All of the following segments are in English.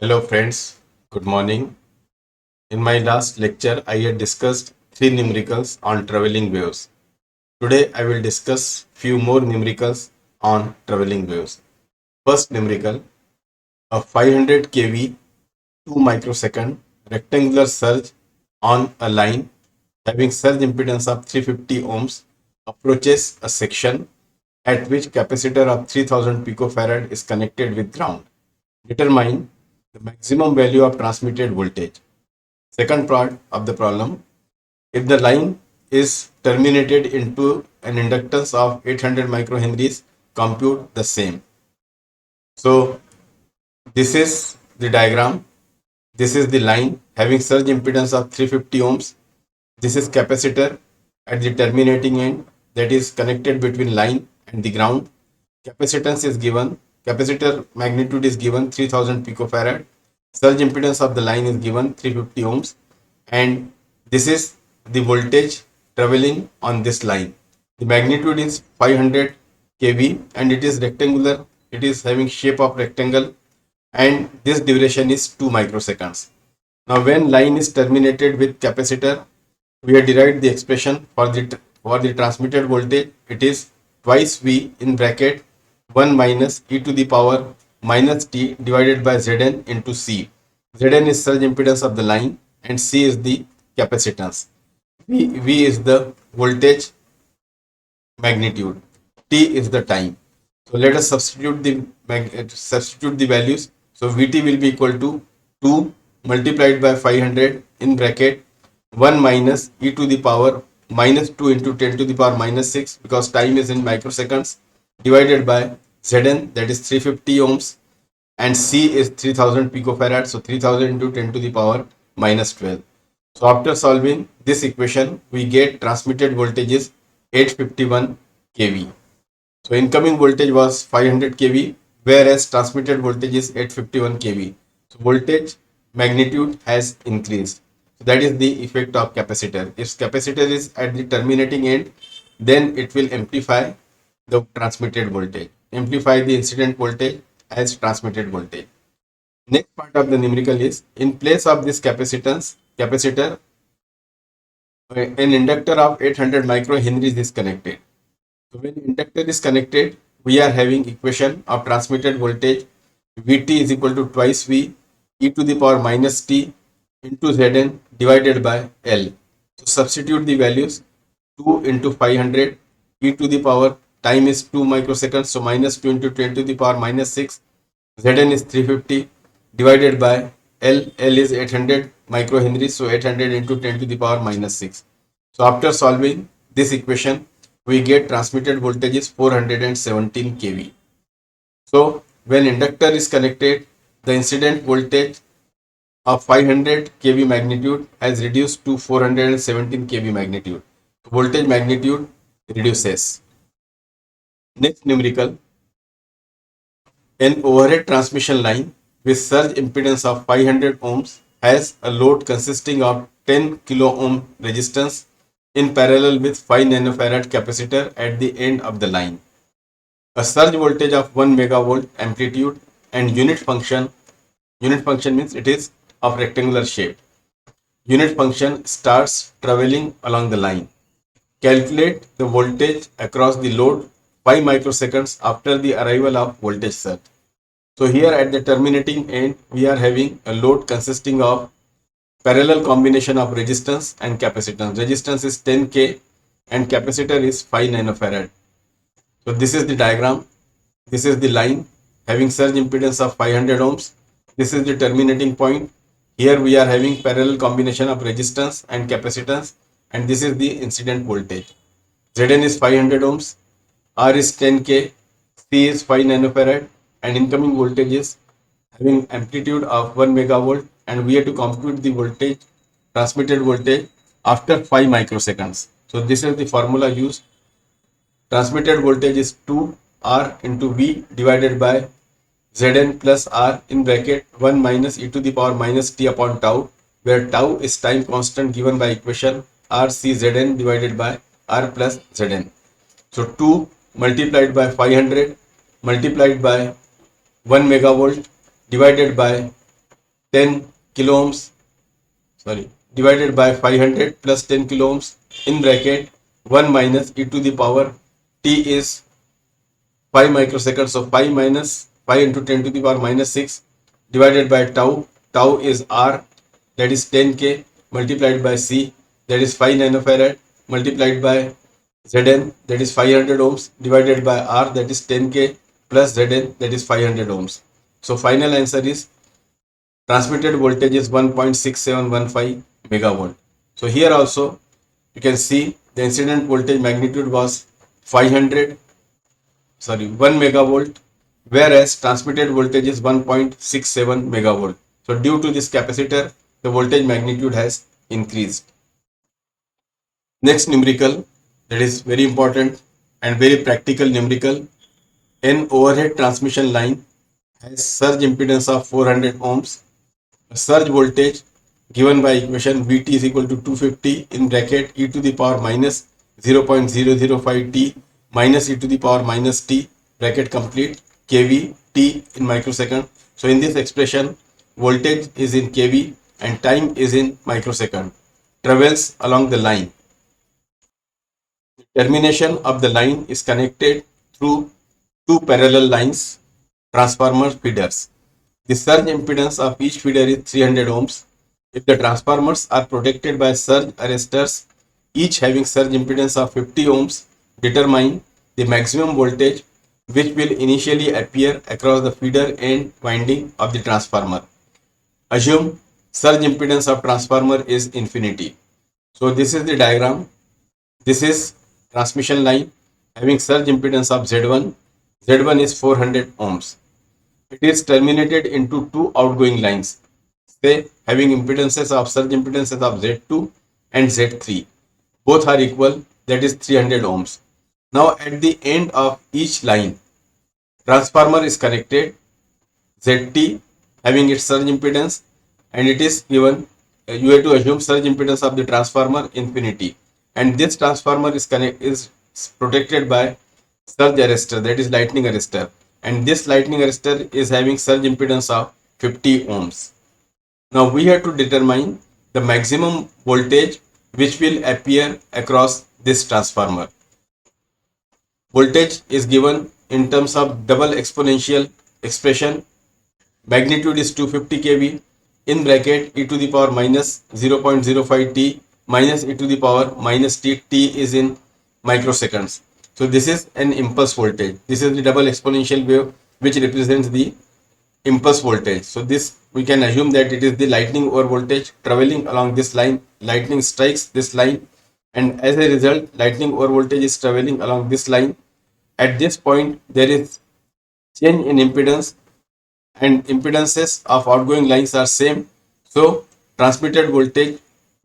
Hello friends, good morning. In my last lecture, I had discussed three numericals on traveling waves. Today, I will discuss few more numericals on traveling waves. First numerical, a 500 kV 2 microsecond rectangular surge on a line having surge impedance of 350 ohms approaches a section at which capacitor of 3000 picofarad is connected with ground. Determine the maximum value of transmitted voltage. Second part of the problem, if the line is terminated into an inductance of 800 microhenries, compute the same. So this is the diagram. This is the line having surge impedance of 350 ohms. This is capacitor at the terminating end that is connected between line and the ground. Capacitance is given. Capacitor magnitude is given 3000 picofarad. Surge impedance of the line is given 350 ohms, and this is the voltage traveling on this line. The magnitude is 500 kV and it is rectangular. It is having shape of rectangle and this duration is 2 microseconds. Now when line is terminated with capacitor, we have derived the expression for the transmitted voltage. It is twice V in bracket 1 minus e to the power minus t divided by Zn into C. Zn is surge impedance of the line and C is the capacitance. V is the voltage magnitude. T is the time. So let us substitute the values. So Vt will be equal to 2 multiplied by 500 in bracket 1 minus e to the power minus 2 into 10 to the power minus 6, because time is in microseconds, divided by Zn, that is 350 ohms, and C is 3000 picofarad. So 3000 into 10 to the power minus 12. So after solving this equation, we get transmitted voltage is 851 kV. So incoming voltage was 500 kV, whereas transmitted voltage is 851 kV. So voltage magnitude has increased. So that is the effect of capacitor. If capacitor is at the terminating end, then it will amplify the transmitted voltage, amplify the incident voltage as transmitted voltage. Next part of the numerical is, in place of this capacitor, an inductor of 800 microhenries is connected. So when inductor is connected, we are having equation of transmitted voltage Vt is equal to twice V e to the power minus t into Zn divided by L. So substitute the values. 2 into 500 e to the power, time is 2 microseconds, so minus 2 into 10 to the power minus 6. Zn is 350 divided by L. L is 800 microhenries, so 800 into 10 to the power minus 6. So after solving this equation, we get transmitted voltage is 417 kV. So when inductor is connected, the incident voltage of 500 kV magnitude has reduced to 417 kV magnitude. Voltage magnitude reduces. Next numerical, an overhead transmission line with surge impedance of 500 ohms has a load consisting of 10 kilo ohm resistance in parallel with 5 nanofarad capacitor at the end of the line. A surge voltage of 1 megavolt amplitude and unit function means it is of rectangular shape. Unit function starts traveling along the line. Calculate the voltage across the load 5 microseconds after the arrival of voltage surge. So here at the terminating end, we are having a load consisting of parallel combination of resistance and capacitance. Resistance is 10K and capacitor is 5 nanofarad. So this is the diagram. This is the line having surge impedance of 500 ohms. This is the terminating point. Here we are having parallel combination of resistance and capacitance, and this is the incident voltage. Zn is 500 ohms, R is 10K, C is 5 nanofarad, and incoming voltage is having amplitude of 1 megavolt, and we have to compute the voltage, transmitted voltage after 5 microseconds. So this is the formula used. Transmitted voltage is 2 R into V divided by Zn plus R in bracket 1 minus e to the power minus t upon tau, where tau is time constant given by equation RCZn divided by R plus Zn. So 2 multiplied by 500 multiplied by 1 megavolt divided by 10 kilo ohms, divided by 500 plus 10 kilo ohms in bracket 1 minus e to the power t is 5 microseconds. So 5 minus 5 into 10 to the power minus 6 divided by tau. Tau is R, that is 10k, multiplied by C, that is 5 nanofarad, multiplied by Zn, that is 500 ohms, divided by R, that is 10k, plus Zn, that is 500 ohms. So final answer is transmitted voltage is 1.6715 megavolt. So here also you can see the incident voltage magnitude was 1 megavolt, whereas transmitted voltage is 1.67 megavolt. So due to this capacitor, the voltage magnitude has increased. Next numerical, that is very important and very practical numerical. An overhead transmission line has surge impedance of 400 ohms. Surge voltage given by equation Vt is equal to 250 in bracket e to the power minus 0.005 t minus e to the power minus t bracket complete kV t in microsecond. So in this expression, voltage is in kV and time is in microsecond. Travels along the line. Termination of the line is connected through two parallel lines, transformer feeders. The surge impedance of each feeder is 300 ohms. If the transformers are protected by surge arresters, each having surge impedance of 50 ohms, determine the maximum voltage which will initially appear across the feeder end winding of the transformer. Assume surge impedance of transformer is infinity. So this is the diagram. This is transmission line having surge impedance of Z1. Z1 is 400 ohms. It is terminated into two outgoing lines, say having impedances of surge impedances of Z2 and Z3. Both are equal, that is 300 ohms. Now at the end of each line, transformer is connected, ZT having its surge impedance, and it is given, you have to assume surge impedance of the transformer infinity, and this transformer is protected by surge arrestor, that is lightning arrestor, and this lightning arrestor is having surge impedance of 50 ohms. Now we have to determine the maximum voltage which will appear across this transformer. Voltage is given in terms of double exponential expression. Magnitude is 250 kV in bracket e to the power minus 0.05 t minus e to the power minus t. T is in microseconds. So this is an impulse voltage. This is the double exponential wave which represents the impulse voltage. So this we can assume that it is the lightning over voltage traveling along this line. Lightning strikes this line, and as a result, lightning over voltage is traveling along this line. At this point, there is change in impedance, and impedances of outgoing lines are same. So transmitted voltage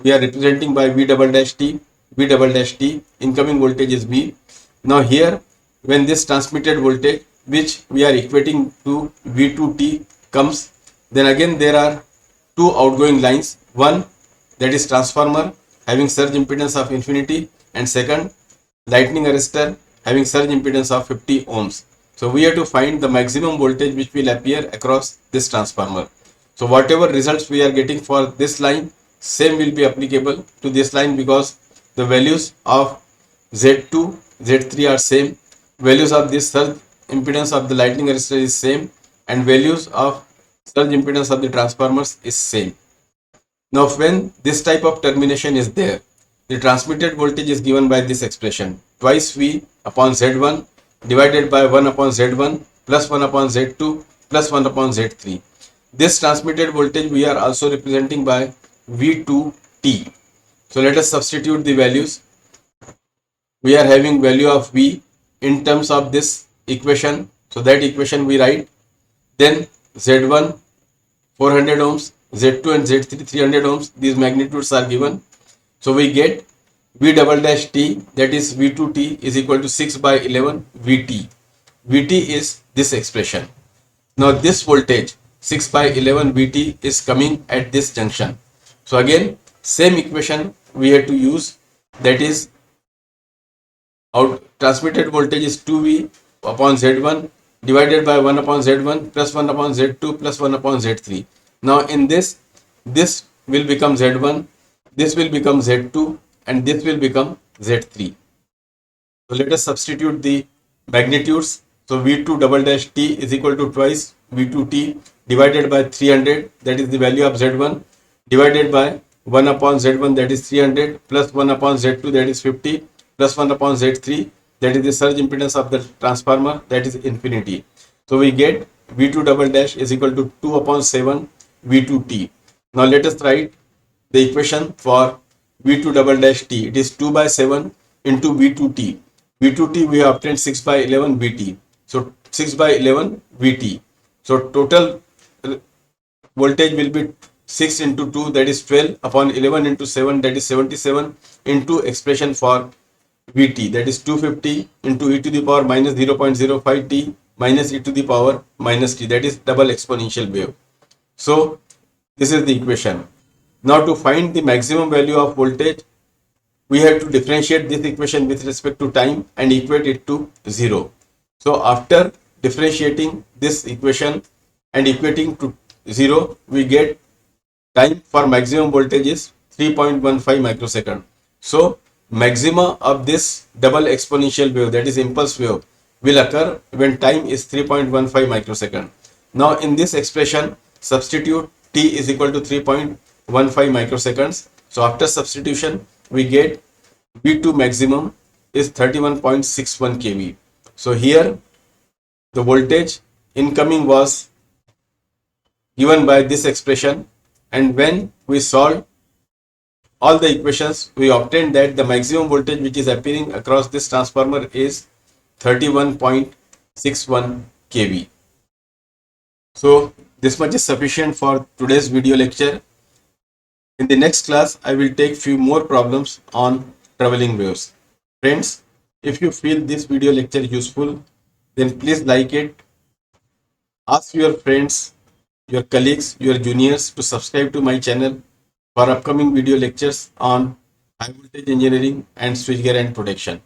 we are representing by V double dash T. V double dash T. Incoming voltage is V. Now here, when this transmitted voltage, which we are equating to V2T, comes, then again there are two outgoing lines. One, that is transformer having surge impedance of infinity, and second, lightning arrestor having surge impedance of 50 ohms. So we have to find the maximum voltage which will appear across this transformer. So whatever results we are getting for this line, same will be applicable to this line, because the values of Z2, Z3 are same, values of this surge impedance of the lightning arrestor is same, and values of surge impedance of the transformers is same. Now when this type of termination is there, the transmitted voltage is given by this expression, twice V upon Z1 divided by 1 upon Z1 plus 1 upon Z2 plus 1 upon Z3. This transmitted voltage we are also representing by V2T. So let us substitute the values. We are having value of V in terms of this equation. So that equation we write. Then Z1 400 ohms, Z2 and Z3 300 ohms. These magnitudes are given. So we get V double dash T, that is V2T, is equal to 6 by 11 Vt. Vt is this expression. Now this voltage 6 by 11 Vt is coming at this junction. So again same equation we have to use, that is out transmitted voltage is 2V upon Z1 divided by 1 upon Z1 plus 1 upon Z2 plus 1 upon Z3. Now in this will become Z1, this will become Z2, and this will become Z3. So let us substitute the magnitudes. So V2 double dash T is equal to twice V2T divided by 300, that is the value of Z1, divided by 1 upon Z1, that is 300, plus 1 upon Z2, that is 50, plus 1 upon Z3, that is the surge impedance of the transformer, that is infinity. So we get V2 double dash is equal to 2 upon 7 V2T. Now let us write the equation for V2 double dash T. It is 2 by 7 into V2T. V2T we have obtained 6 by 11 VT. So 6 by 11 VT. So total voltage will be 6 into 2, that is 12, upon 11 into 7, that is 77, into expression for Vt, that is 250 into e to the power minus 0.05 t minus e to the power minus t, that is double exponential wave. So this is the equation. Now to find the maximum value of voltage, we have to differentiate this equation with respect to time and equate it to 0. So after differentiating this equation and equating to 0, we get time for maximum voltage is 3.15 microsecond. So maxima of this double exponential wave, that is impulse wave, will occur when time is 3.15 microsecond. Now in this expression, substitute t is equal to 3.15 microseconds. So after substitution, we get V2 maximum is 31.61 kV. So here the voltage incoming was given by this expression, and when we solve all the equations, we obtained that the maximum voltage which is appearing across this transformer is 31.61 kV. So this much is sufficient for today's video lecture. In the next class, I will take few more problems on traveling waves. Friends, if you feel this video lecture useful, then please like it. Ask your friends, your colleagues, your juniors to subscribe to my channel for upcoming video lectures on high voltage engineering and switchgear and protection.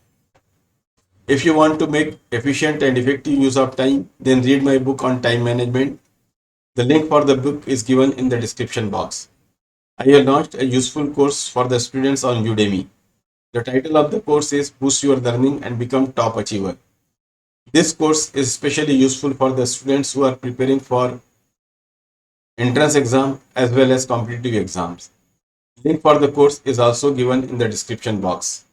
If you want to make efficient and effective use of time, then read my book on time management. The link for the book is given in the description box. I have launched a useful course for the students on Udemy. The title of the course is Boost Your Learning and Become Top Achiever. This course is especially useful for the students who are preparing for entrance exam as well as competitive exams. Link for the course is also given in the description box.